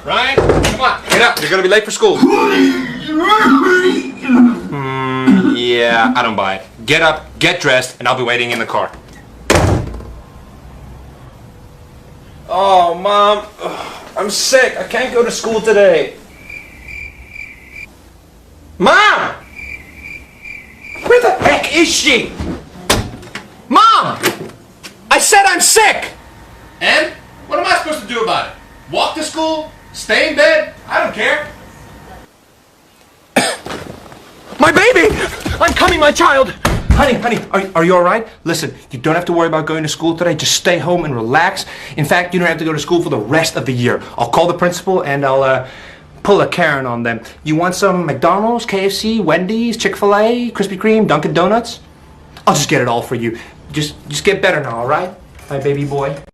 Ryan, come on, get up. You're gonna be late for school. Yeah, I don't buy it. Get up, get dressed, and I'll be waiting in the car. Oh, Mom, I'm sick. I can't go to school today. Mom! Where the heck is she? Mom! I said I'm sick! And? What am I supposed to do about it? Walk to school? Stay in bed? I don't care. My baby! I'm coming, my child! Honey, are you alright? Listen, you don't have to worry about going to school today. Just stay home and relax. In fact, you don't have to go to school for the rest of the year. I'll call the principal and I'll pull a Karen on them. You want some McDonald's, KFC, Wendy's, Chick-fil-A, Krispy Kreme, Dunkin' Donuts? I'll just get it all for you. Just get better now, alright? My baby boy.